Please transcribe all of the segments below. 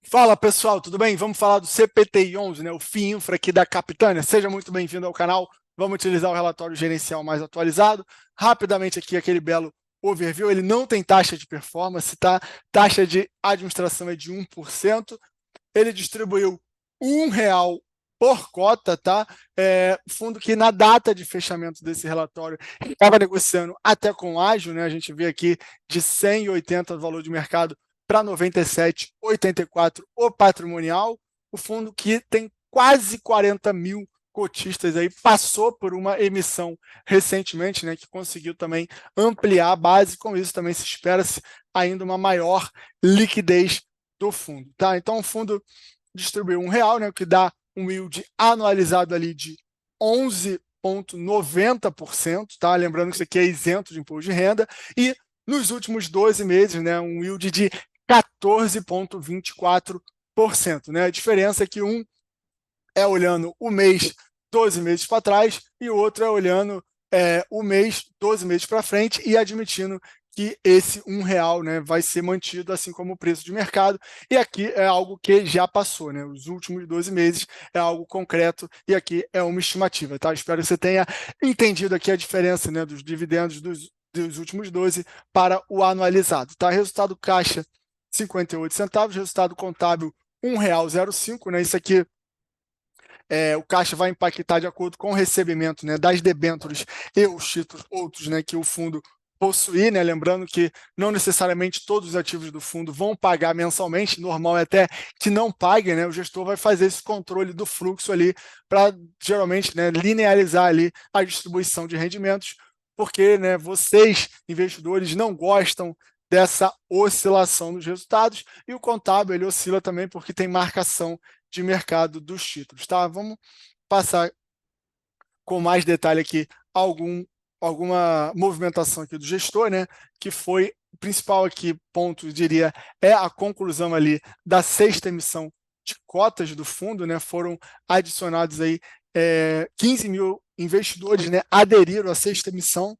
Fala pessoal, tudo bem? Vamos falar do CPTI 11, né? O FII Infra aqui da Capitânia. Seja muito bem-vindo ao canal. Vamos utilizar o relatório gerencial mais atualizado. Rapidamente aqui aquele belo overview. Ele não tem taxa de performance, tá? Taxa de administração é de 1%. Ele distribuiu R$ 1 por cota, tá? Fundo que na data de fechamento desse relatório estava negociando até com ágio, né? A gente vê aqui de 180 do valor de mercado para 97,84 o patrimonial. O fundo que tem quase 40 mil cotistas aí, passou por uma emissão recentemente, né, que conseguiu também ampliar a base, com isso também se espera-se ainda uma maior liquidez do fundo, tá? Então o fundo distribuiu R$ 1, né, o que dá um yield anualizado ali de 11,90%, tá? Lembrando que isso aqui é isento de imposto de renda, e nos últimos 12 meses, né, um yield de 14,24%, né? A diferença é que um é olhando o mês 12 meses para trás e o outro é olhando o mês 12 meses para frente e admitindo que esse R$ 1, né, vai ser mantido, assim como o preço de mercado, e aqui é algo que já passou, né? Os últimos 12 meses é algo concreto e aqui é uma estimativa, tá? Espero que você tenha entendido aqui a diferença, né, dos dividendos dos últimos 12 para o anualizado, tá? Resultado caixa 58 centavos, resultado contábil R$ 1,05, né? Isso aqui o caixa vai impactar de acordo com o recebimento, né, das debêntures e os títulos outros, né, que o fundo possuir, né? Lembrando que não necessariamente todos os ativos do fundo vão pagar mensalmente, normal é até que não pague, né? O gestor vai fazer esse controle do fluxo ali para geralmente, né, linearizar ali a distribuição de rendimentos, porque, né, vocês, investidores, não gostam dessa oscilação dos resultados, e o contábil ele oscila também porque tem marcação de mercado dos títulos, tá? Vamos passar com mais detalhe aqui alguma movimentação aqui do gestor, né? Que foi o principal aqui ponto, eu diria, é a conclusão ali da sexta emissão de cotas do fundo, né? Foram adicionados aí 15 mil investidores, né? Aderiram à sexta emissão.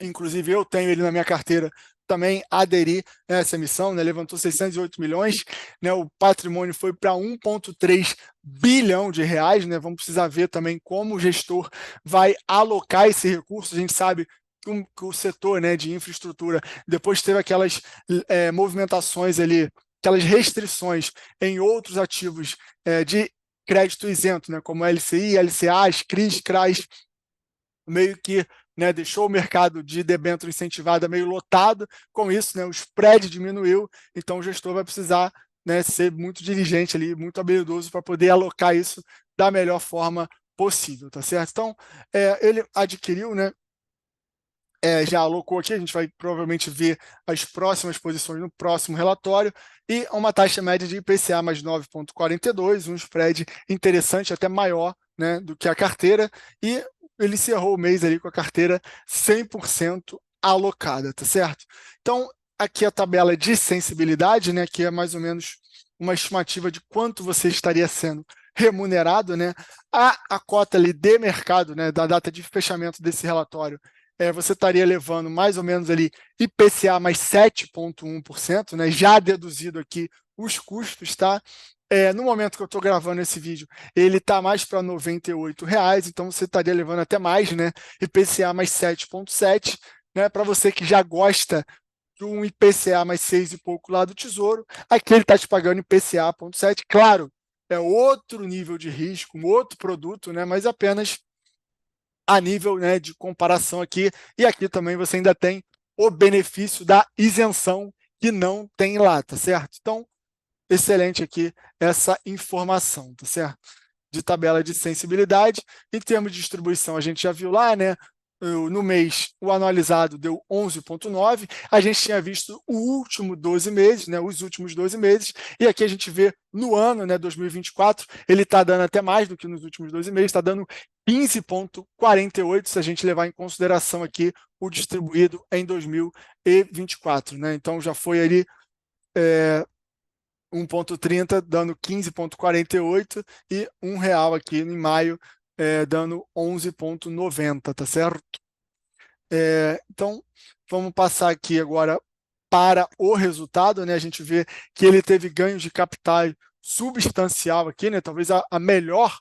Inclusive eu tenho ele na minha carteira, também aderi a essa emissão, né, levantou 608 milhões, né, o patrimônio foi para 1,3 bilhão de reais, né, vamos precisar ver também como o gestor vai alocar esse recurso. A gente sabe que o setor, né, de infraestrutura, depois teve aquelas movimentações ali, aquelas restrições em outros ativos de crédito isento, né, como LCI, LCAs, CRIs, CRAs, meio que, né, deixou o mercado de debênture incentivada meio lotado. Com isso, né, o spread diminuiu, então o gestor vai precisar, né, ser muito diligente ali, muito habilidoso para poder alocar isso da melhor forma possível, tá certo? Então, ele adquiriu, né, já alocou aqui, a gente vai provavelmente ver as próximas posições no próximo relatório, e uma taxa média de IPCA mais 9,42, um spread interessante, até maior, né, do que a carteira, e ele encerrou o mês ali com a carteira 100% alocada, tá certo? Então, aqui a tabela de sensibilidade, né, que é mais ou menos uma estimativa de quanto você estaria sendo remunerado, né? A cota ali de mercado, né, da data de fechamento desse relatório, você estaria levando mais ou menos ali IPCA mais 7,1%, né, já deduzido aqui os custos, tá? No momento que eu estou gravando esse vídeo, ele está mais para R$ 98, então você estaria levando até mais, né? IPCA mais 7,7%, né? Para você que já gosta de um IPCA mais 6 e pouco lá do Tesouro, aqui ele está te pagando IPCA 0,7%. Claro, é outro nível de risco, um outro produto, né? Mas apenas a nível, né, de comparação aqui, e aqui também você ainda tem o benefício da isenção que não tem lá, tá certo? Então, excelente aqui essa informação, tá certo? De tabela de sensibilidade. Em termos de distribuição, a gente já viu lá, né? No mês, o anualizado deu 11,9. A gente tinha visto o último 12 meses, né? Os últimos 12 meses, e aqui a gente vê no ano, né, 2024, ele está dando até mais do que nos últimos 12 meses, está dando 15,48, se a gente levar em consideração aqui o distribuído em 2024, né? Então já foi ali 1,30 dando 15,48 e R$ 1 aqui em maio dando 11,90, tá certo? Então, vamos passar aqui agora para o resultado, né? A gente vê que ele teve ganhos de capital substancial aqui, né? Talvez a melhor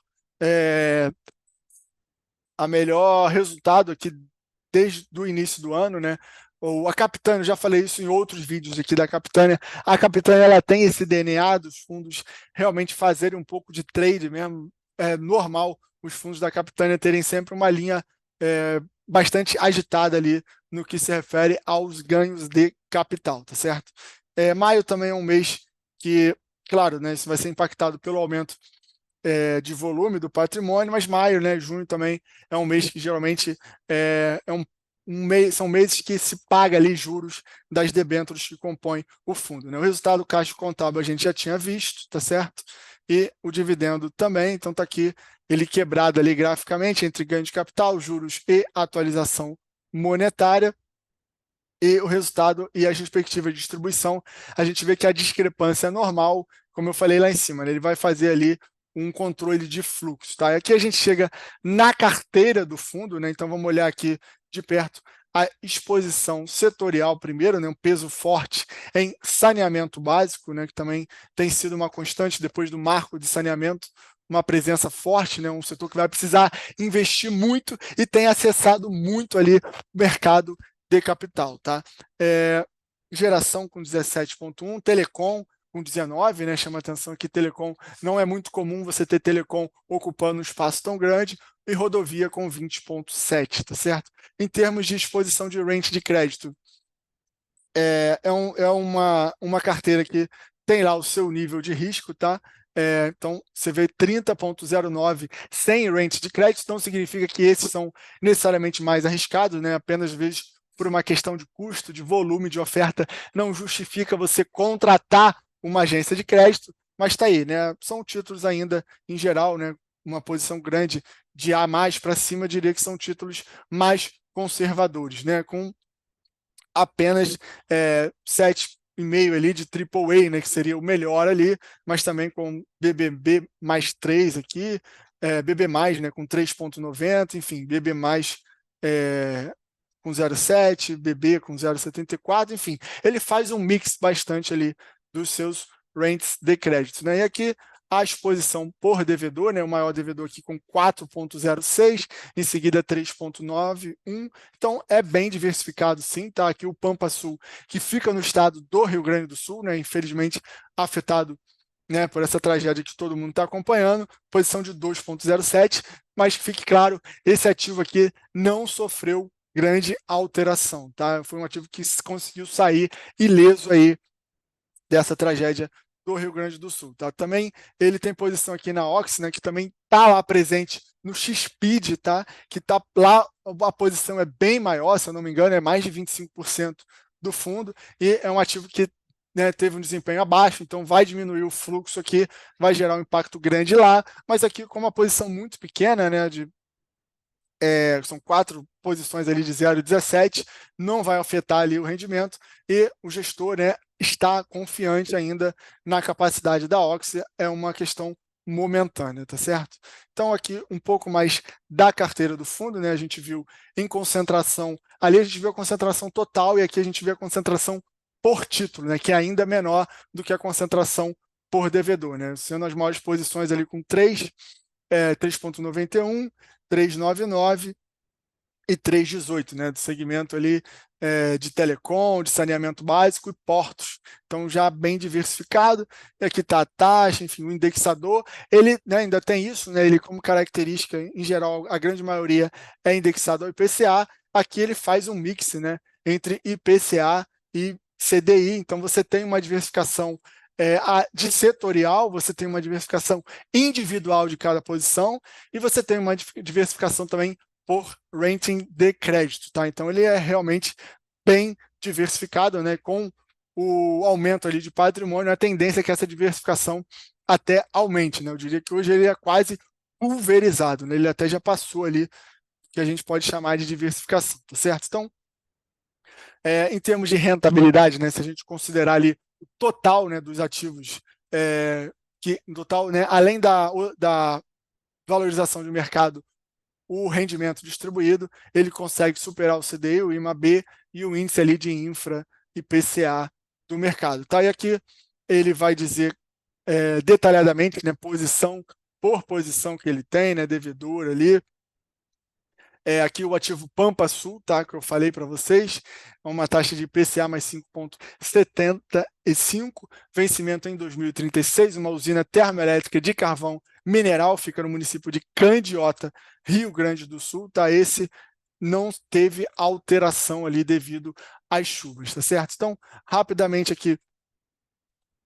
resultado aqui desde o início do ano, né? Ou a Capitânia, eu já falei isso em outros vídeos aqui da Capitânia. A Capitânia, ela tem esse DNA dos fundos realmente fazerem um pouco de trade mesmo. É normal os fundos da Capitânia terem sempre uma linha bastante agitada ali no que se refere aos ganhos de capital, tá certo? Maio também é um mês que, claro, né, isso vai ser impactado pelo aumento de volume do patrimônio, mas maio, né, junho também é um mês que geralmente são meses que se paga ali juros das debêntures que compõem o fundo, né? O resultado caixa contábil a gente já tinha visto, tá certo? E o dividendo também, então está aqui ele quebrado ali graficamente entre ganho de capital, juros e atualização monetária. E o resultado e as perspectivas de distribuição, a gente vê que a discrepância é normal, como eu falei lá em cima, né? Ele vai fazer ali um controle de fluxo, tá? E aqui a gente chega na carteira do fundo, né? Então vamos olhar aqui de perto a exposição setorial primeiro, né? Um peso forte em saneamento básico, né? Que também tem sido uma constante depois do marco de saneamento, uma presença forte, né? Um setor que vai precisar investir muito e tem acessado muito ali o mercado de capital, tá? Geração com 17,1, telecom com 19, né? Chama atenção que telecom não é muito comum você ter telecom ocupando um espaço tão grande, e rodovia com 20,7, tá certo? Em termos de exposição de rente de crédito, uma carteira que tem lá o seu nível de risco, tá? Então, você vê 30,09 sem rente de crédito, não significa que esses são necessariamente mais arriscados, né? Apenas, às vezes, por uma questão de custo, de volume, de oferta, não justifica você contratar uma agência de crédito, mas está aí, né? São títulos ainda, em geral, né? Uma posição grande de A mais para cima, eu diria que são títulos mais conservadores, né? Com apenas 7,5 ali de AAA, né, que seria o melhor ali, mas também com BBB mais 3 aqui, BB mais, né, com 3,90, enfim, BB mais com 0,7, BB com 0,74, enfim, ele faz um mix bastante ali dos seus rents de crédito, né? E aqui a exposição por devedor, né, o maior devedor aqui com 4,06, em seguida 3,91, então é bem diversificado sim, tá? Aqui o Pampa Sul, que fica no estado do Rio Grande do Sul, né, infelizmente afetado, né, por essa tragédia que todo mundo está acompanhando, posição de 2,07, mas que fique claro, esse ativo aqui não sofreu grande alteração, tá? Foi um ativo que conseguiu sair ileso aí dessa tragédia do Rio Grande do Sul, tá? Também ele tem posição aqui na Oxy, né, que também está lá presente no XPID, tá? Que tá lá, a posição é bem maior, se eu não me engano, é mais de 25% do fundo, e é um ativo que, né, teve um desempenho abaixo, então vai diminuir o fluxo aqui, vai gerar um impacto grande lá, mas aqui com uma posição muito pequena, né, são 4 posições ali de 0,17, não vai afetar ali o rendimento, e o gestor, né, está confiante ainda na capacidade da Oxy, é uma questão momentânea, tá certo? Então aqui um pouco mais da carteira do fundo, né, a gente viu em concentração, ali a gente viu a concentração total, e aqui a gente vê a concentração por título, né, que é ainda menor do que a concentração por devedor, né, sendo as maiores posições ali com 3,91, 3,99 e 3,18, né, do segmento ali de telecom, de saneamento básico e portos. Então, já bem diversificado. E aqui está a taxa, enfim, o indexador. Ele, né, ainda tem isso, né, ele como característica, em geral, a grande maioria é indexado ao IPCA. Aqui ele faz um mix, né, entre IPCA e CDI. Então, você tem uma diversificação de setorial, você tem uma diversificação individual de cada posição e você tem uma diversificação também por rating de crédito, tá? Então ele é realmente bem diversificado, né? Com o aumento ali de patrimônio, a tendência é que essa diversificação até aumente, né? Eu diria que hoje ele é quase pulverizado, né? Ele até já passou ali que a gente pode chamar de diversificação, tá certo? Então, em termos de rentabilidade, né? Se a gente considerar ali o total, né, dos ativos, que no total, né, além da valorização de mercado, o rendimento distribuído, ele consegue superar o CDI, o IMAB e o índice ali de infra IPCA do mercado. Tá? E aqui ele vai dizer detalhadamente, né, posição por posição que ele tem, né, devedor ali. Aqui o ativo Pampa Sul, tá, que eu falei para vocês, uma taxa de IPCA mais 5,75, vencimento em 2036, uma usina termoelétrica de carvão mineral, fica no município de Candiota, Rio Grande do Sul, tá? Esse não teve alteração ali devido às chuvas, tá certo? Então, rapidamente aqui,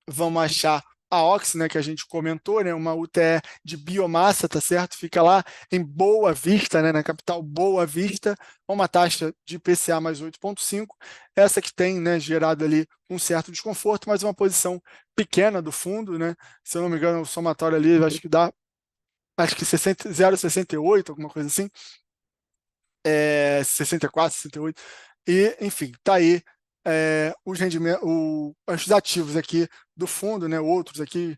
vamos achar a Oxy, né, que a gente comentou, né, uma UTE de biomassa, tá certo? Fica lá em Boa Vista, né, na capital Boa Vista, uma taxa de IPCA mais 8,5, essa que tem, né, gerado ali um certo desconforto, mas uma posição pequena do fundo, né? Se eu não me engano, o somatório ali, acho que dá, 0,68, alguma coisa assim, 64, 68, e, enfim, tá aí os rendimentos, os ativos aqui do fundo, né, outros aqui,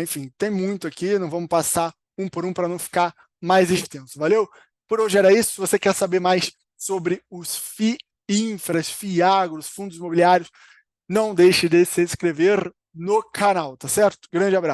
enfim, tem muito aqui, não vamos passar um por um para não ficar mais extenso, valeu? Por hoje era isso, se você quer saber mais sobre os FIINFRAs, FIAGROS, fundos imobiliários, não deixe de se inscrever no canal, tá certo? Grande abraço.